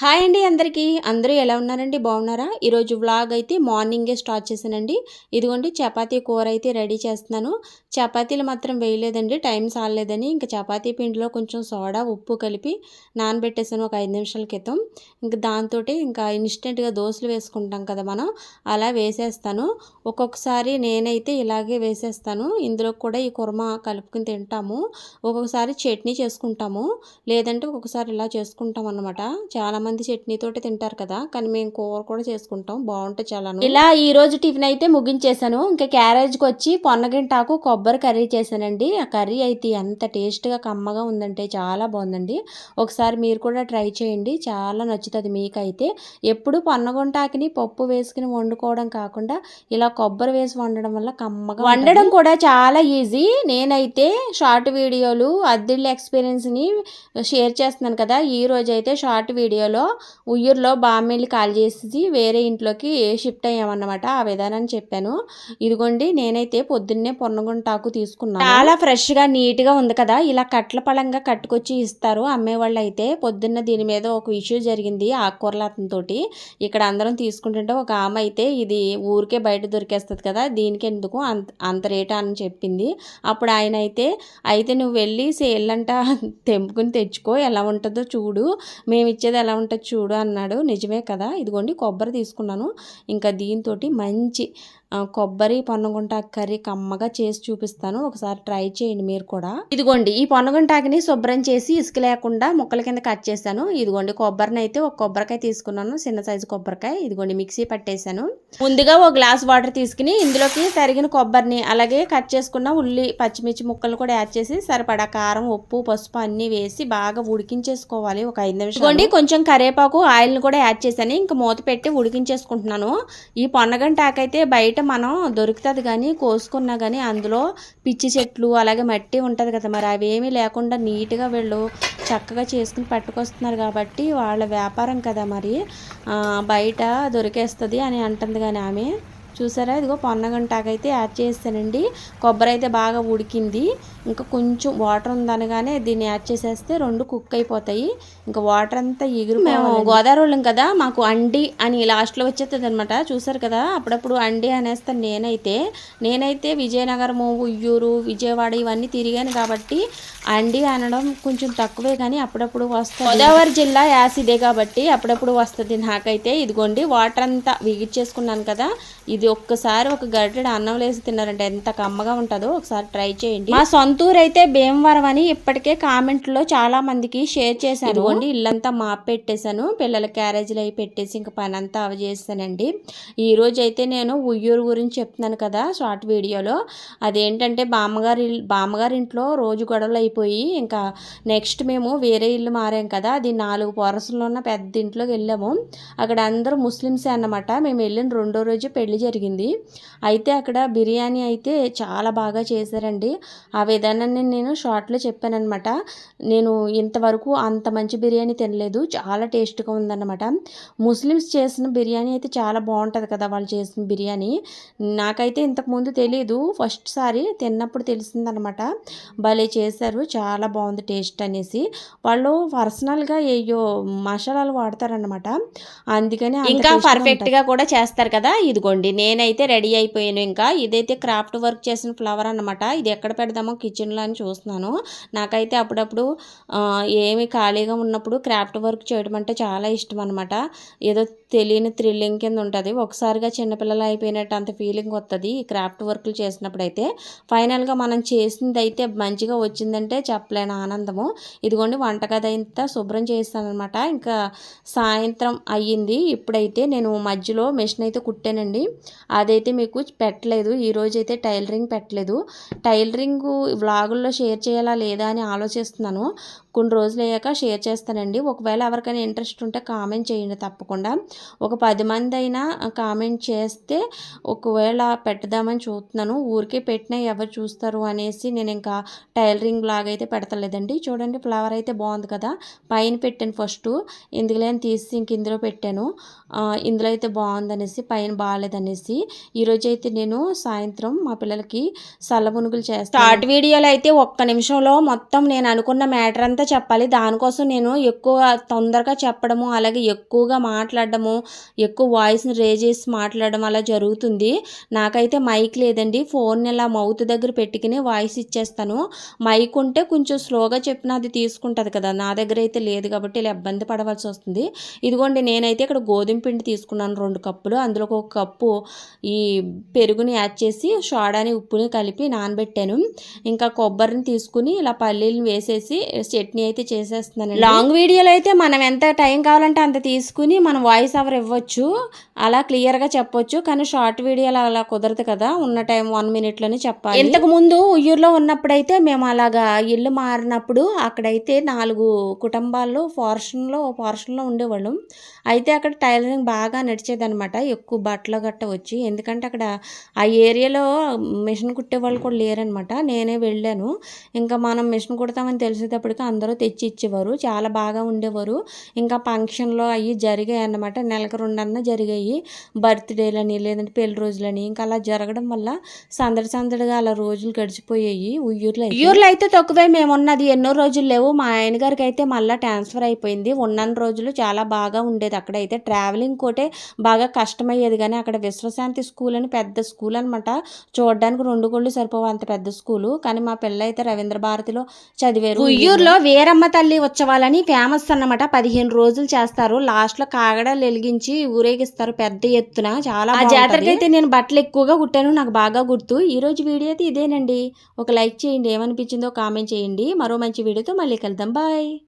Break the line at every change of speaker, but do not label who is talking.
Hi అండి అందరికీ. అందరూ ఎలా ఉన్నారండి? బాగున్నారా? ఈరోజు వ్లాగ్ అయితే మార్నింగే స్టార్ట్ చేశానండి. ఇదిగోండి చపాతీ కూర అయితే రెడీ చేస్తున్నాను. చపాతీలు మాత్రం వేయలేదండి, టైం సాలలేదని. ఇంకా చపాతీ పిండిలో కొంచెం సోడా ఉప్పు కలిపి నానబెట్టేసాను ఒక 5 నిమిషాల క్రితం. ఇంకా దాంతో ఇంకా ఇన్స్టెంట్గా దోశలు వేసుకుంటాం కదా మనం, అలా వేసేస్తాను. ఒక్కొక్కసారి నేనైతే ఇలాగే వేసేస్తాను. ఇందులో కూడా ఈ కుర్మా కలుపుకుని తింటాము. ఒక్కొక్కసారి చట్నీ చేసుకుంటాము, లేదంటే ఒక్కొక్కసారి ఇలా చేసుకుంటాం అన్నమాట. చాలామంది చట్నీతోటి తింటారు కదా, కానీ మేము కూర కూడా చేసుకుంటాం, బాగుంటుంది చాలా. ఇలా ఈ రోజు టిఫిన్ అయితే ముగించేసాను. ఇంకా క్యారేజ్కి వచ్చి పొన్నగింటాకు కొబ్బరి కర్రీ చేశానండి. ఆ కర్రీ అయితే ఎంత టేస్ట్గా కమ్మగా ఉందంటే చాలా బాగుందండి. ఒకసారి మీరు కూడా ట్రై చేయండి, చాలా నచ్చుతుంది మీకైతే. ఎప్పుడు పొన్నగుంటాకుని పప్పు వేసుకుని వండుకోవడం కాకుండా ఇలా కొబ్బరి వేసి వండడం వల్ల కమ్మగా వండడం కూడా చాలా ఈజీ. నేనైతే షార్ట్ వీడియోలు అద్దిళ్ళ ఎక్స్పీరియన్స్ని షేర్ చేస్తున్నాను కదా. ఈ రోజు అయితే షార్ట్ వీడియోలో ఉయ్యూరులో బామ్మిల్లి కాల్ చేసి వేరే ఇంట్లోకి షిఫ్ట్ అయ్యామన్నమాట. ఆ విధానాన్ని చెప్పాను. ఇదిగోండి నేనైతే పొద్దున్నే పొన్నగుంటాకు తీసుకున్నాను. చాలా ఫ్రెష్గా నీట్గా ఉంది కదా. ఇలా కట్ల పళంగా కట్టుకొచ్చి ఇస్తారు అమ్మేవాళ్ళు. అయితే పొద్దున్న దీని మీద ఒక ఇష్యూ జరిగింది ఆకుకూరల అతనితోటి. ఇక్కడ అందరం తీసుకుంటుంటే ఒక ఆమె అయితే ఇది ఊరికే బయట దొరికేస్తుంది కదా, దీనికి ఎందుకు అంత రేటా అని చెప్పింది. అప్పుడు ఆయన అయితే నువ్వు వెళ్ళి సేల్ అంట తెంపుకుని తెచ్చుకో, ఎలా ఉంటుందో చూడు, మేము ఇచ్చేది ఎలా ఉంటుంది చూడు అన్నాడు. నిజమే కదా. ఇదిగోండి కొబ్బరి తీసుకున్నాను. ఇంకా దీంతో మంచి కొబ్బరి పొన్నగుంటాకు కర్రీ కమ్మగా చేసి చూపిస్తాను, ఒకసారి ట్రై చేయండి మీరు కూడా. ఇదిగోండి ఈ పొన్నగుంటాకుని శుభ్రం చేసి ఇసుక లేకుండా ముక్కల కింద కట్ చేశాను. ఇదిగోండి కొబ్బరిని అయితే ఒక కొబ్బరికాయ తీసుకున్నాను, చిన్న సైజు కొబ్బరికాయ. ఇదిగోండి మిక్సీ పట్టేశాను. ముందుగా ఒక గ్లాస్ వాటర్ తీసుకుని ఇందులోకి తరిగిన కొబ్బరిని అలాగే కట్ చేసుకున్న ఉల్లి పచ్చిమిర్చి ముక్కలు కూడా యాడ్ చేసి సరిపడా కారం ఉప్పు పసుపు అన్నీ వేసి బాగా ఉడికించేసుకోవాలి ఒక 5 నిమిషాలు. ఇదిగోండి కొంచెం కరివేపాకు ఆయిల్ని కూడా యాడ్ చేశాను. ఇంకా మూత పెట్టి ఉడికించేసుకుంటున్నాను. ఈ పొన్నగంటాకు అయితే బయట మనం దొరుకుతుంది కానీ కోసుకున్నా కానీ అందులో పిచ్చి చెట్లు అలాగే మట్టి ఉంటుంది కదా, మరి అవేమీ లేకుండా నీట్గా వీళ్ళు చక్కగా చేసుకుని పట్టుకొస్తున్నారు కాబట్టి వాళ్ళ వ్యాపారం కదా, మరి బయట దొరికేస్తుంది అని అంటుంది. కానీ ఆమె చూసారా, ఇదిగో పొన్నగంటాకు అయితే యాడ్ చేస్తానండి. కొబ్బరి అయితే బాగా ఉడికింది. ఇంకా కొంచెం వాటర్ ఉందనగానే దీన్ని యాడ్ చేసేస్తే 2 కుక్ అయిపోతాయి. ఇంకా వాటర్ అంతా మేము గోదావరి వాళ్ళం కదా, మాకు అండి అని లాస్ట్లో వచ్చేస్తుంది అనమాట. చూసారు కదా, అప్పుడప్పుడు అండి అనేస్తాను. నేనైతే విజయనగరము ఉయ్యూరు విజయవాడ ఇవన్నీ తిరిగాను కాబట్టి అండి అనడం కొంచెం తక్కువే, కానీ అప్పుడప్పుడు వస్తుంది. గోదావరి జిల్లా యాసిడే కాబట్టి అప్పుడప్పుడు వస్తుంది నాకైతే. ఇదిగోండి వాటర్ అంతా విగిచ్చేసుకున్నాను కదా. ఇది ఒక్కసారి ఒక గరిటెడు అన్నం వేసి తిన్నారంటే ఎంత కమ్మగా ఉంటుందో ఒకసారి ట్రై చేయండి. మా సొంతూరు అయితే భీమవరం అని ఇప్పటికే కామెంట్లో చాలా మందికి షేర్ చేశాను. ఇదిగోండి ఇల్లంతా మాప్ పెట్టేశాను, పిల్లల క్యారేజీలు అవి పెట్టేసి ఇంకా పని అంతా అవి చేస్తానండి. ఈరోజు అయితే నేను ఉయ్యూరు గురించి చెప్తున్నాను కదా షార్ట్ వీడియోలో. అదేంటంటే బామ్మగారి ఇంట్లో రోజు గొడవలు అయిపోయి ఇంకా నెక్స్ట్ మేము వేరే ఇల్లు మారాం కదా, అది 4 వరుసల్లో ఉన్న పెద్ద ఇంట్లోకి వెళ్ళాము. అక్కడ అందరూ ముస్లిమ్సే అన్నమాట. మేము వెళ్ళిన 2వ రోజు పెళ్లి జరిగింది. అయితే అక్కడ బిర్యానీ అయితే చాలా బాగా చేశారండి. ఆ విధానాన్ని నేను షార్ట్లో చెప్పానమాట. నేను ఇంతవరకు అంత మంచి బిర్యానీ తినలేదు, చాలా టేస్ట్గా ఉందన్నమాట. ముస్లిమ్స్ చేసిన బిర్యానీ అయితే చాలా బాగుంటుంది కదా వాళ్ళు చేసిన బిర్యానీ. నాకైతే ఇంతకుముందు తెలీదు, ఫస్ట్ సారి తిన్నప్పుడు తెలిసిందనమాట. భలే చేశారు, చాలా బాగుంది టేస్ట్ అనేసి. వాళ్ళు పర్సనల్గా ఏయో మసాలాలు వాడతారనమాట, అందుకని ఇంకా పర్ఫెక్ట్గా కూడా చేస్తారు కదా. ఇదిగోండి నేనైతే రెడీ అయిపోయాను. ఇంకా ఇదైతే క్రాఫ్ట్ వర్క్ చేసిన ఫ్లవర్ అన్నమాట. ఇది ఎక్కడ పెడదామో కిచెన్లో అని చూస్తున్నాను. నాకైతే అప్పుడప్పుడు ఏమి ఖాళీగా ఉన్నప్పుడు క్రాఫ్ట్ వర్క్ చేయడం అంటే చాలా ఇష్టం అనమాట. ఏదో తెలియని థ్రిల్లింగ్ కింద ఉంటుంది. ఒకసారిగా చిన్నపిల్లలు అయిపోయినట్టు అంత ఫీలింగ్ వస్తుంది ఈ క్రాఫ్ట్ వర్క్లు చేసినప్పుడు. అయితే ఫైనల్గా మనం చేసింది అయితే మంచిగా వచ్చిందంటే చెప్పలేని ఆనందము. ఇదిగోండి వంటగది అంతా శుభ్రం చేస్తాను అనమాట. ఇంకా సాయంత్రం అయ్యింది. ఇప్పుడైతే నేను మధ్యలో మెషిన్ అయితే కుట్టానండి, అదైతే మీకు పెట్టలేదు. ఈరోజు అయితే టైలరింగ్ పెట్టలేదు. టైలరింగ్ వ్లాగుల్లో షేర్ చేయాలా లేదా అని ఆలోచిస్తున్నాను. కొన్ని రోజులు అయ్యాక షేర్ చేస్తానండి. ఒకవేళ ఎవరికైనా ఇంట్రెస్ట్ ఉంటే కామెంట్ చేయండి తప్పకుండా. ఒక 10 మంది అయినా కామెంట్ చేస్తే ఒకవేళ పెడదామని చూస్తున్నాను. ఊరికే పెట్టినా ఎవరు చూస్తారు అనేసి నేను ఇంకా టైలరింగ్ బ్లాగ్ అయితే పెడతలేదండి. చూడండి ఫ్లవర్ అయితే బాగుంది కదా, పైన పెట్టాను ఫస్ట్, ఎందుకులే అని తీసి ఇంక ఇందులో పెట్టాను. ఇందులో అయితే బాగుందనేసి, పైన బాగాలేదనేసి. ఈరోజు అయితే నేను సాయంత్రం మా పిల్లలకి సల్లబునుగులు చేస్తాను. షార్ట్ వీడియోలో అయితే ఒక్క నిమిషంలో మొత్తం నేను అనుకున్న మ్యాటర్ అంతా చెప్పాలి. దానికోసం నేను ఎక్కువ తొందరగా చెప్పడము, అలాగే ఎక్కువగా మాట్లాడడము, ఎక్కువ వాయిస్ని రేజ్ చేసి మాట్లాడడం అలా జరుగుతుంది. నాకైతే మైక్ లేదండి. ఫోన్ ఇలా మౌత్ దగ్గర పెట్టుకుని వాయిస్ ఇచ్చేస్తాను. మైక్ ఉంటే కొంచెం స్లోగా చెప్పినా అది తీసుకుంటుంది కదా, నా దగ్గర అయితే లేదు కాబట్టి ఇలా ఇబ్బంది పడవలసి వస్తుంది. ఇదిగోండి నేనైతే ఇక్కడ గోధుమ పిండి తీసుకున్నాను 2 కప్పులు. అందులో ఒక కప్పు ఈ పెరుగుని యాడ్ చేసి సోడాని ఉప్పుని కలిపి నానబెట్టాను. ఇంకా కొబ్బరిని తీసుకుని ఇలా పల్లీలు వేసేసి చట్నీ అయితే చేసేస్తున్నాను. లాంగ్ వీడియోలో అయితే మనం ఎంత టైం కావాలంటే అంత తీసుకుని మనం వాయిస్ ఓవర్ ఇవ్వచ్చు, అలా క్లియర్గా చెప్పొచ్చు. కానీ షార్ట్ వీడియోలో అలా కుదరదు కదా, ఉన్న టైం 1 మినిట్లోనే చెప్పాలి. ఇంతకు ముందు ఉయ్యూరులో ఉన్నప్పుడైతే మేము అలాగా ఇల్లు మారినప్పుడు అక్కడైతే 4 కుటుంబాల్లో పోర్షన్లో ఉండేవాళ్ళం. అయితే అక్కడ టైలరింగ్ బాగా నడిచేదనమాట, ఎక్కువ బట్టలు గట్ట వచ్చి. ఎందుకంటే అక్కడ ఆ ఏరియాలో మిషన్ కుట్టేవాళ్ళు కూడా లేరనమాట. నేనే వెళ్ళాను. ఇంకా మనం మిషన్ కుడతామని తెలిసేటప్పటికి అందరూ తెచ్చి ఇచ్చేవారు, చాలా బాగా ఉండేవారు. ఇంకా ఫంక్షన్లో అవి జరిగాయి అన్నమాట, నెలకు 2 జరిగాయి. బర్త్డేలని లేదంటే పెళ్లి రోజులని, ఇంకా అలా జరగడం వల్ల సందడిగా అలా రోజులు గడిచిపోయాయి. ఉయ్యూరులో అయితే తక్కువే, మేము ఉన్నది ఎన్నో రోజులు లేవు. మా ఆయన గారికి అయితే మళ్ళీ ట్రాన్స్ఫర్ అయిపోయింది. ఉన్న రోజులు చాలా బాగా ఉండేది. అక్కడైతే ట్రావెలింగ్ కోటే బాగా కష్టమయ్యేది. కానీ అక్కడ విశ్వశాంతి స్కూల్ అని పెద్ద స్కూల్ అనమాట, చూడడానికి 2 గుళ్ళు సరిపోవు అంత పెద్ద స్కూలు. కానీ మా పిల్ల అయితే రవీంద్ర భారతిలో చదివారు. ఉయ్యూరులో వీరమ్మ తల్లి ఉత్సవాలని ఫేమస్ అన్నమాట, 15 రోజులు చేస్తారు. లాస్ట్లో కాగడాలు వెలిగించి ఊరేగిస్తారు పెద్ద ఎత్తున, చాలా. ఆ జాతరకి అయితే నేను బట్టలు ఎక్కువగా కుట్టాను, నాకు బాగా గుర్తు. ఈరోజు వీడియో అయితే ఇదేనండి. ఒక లైక్ చేయండి, ఏమనిపించిందో కామెంట్ చేయండి. మరో మంచి వీడియోతో మళ్ళీ కలుద్దాం. బాయ్.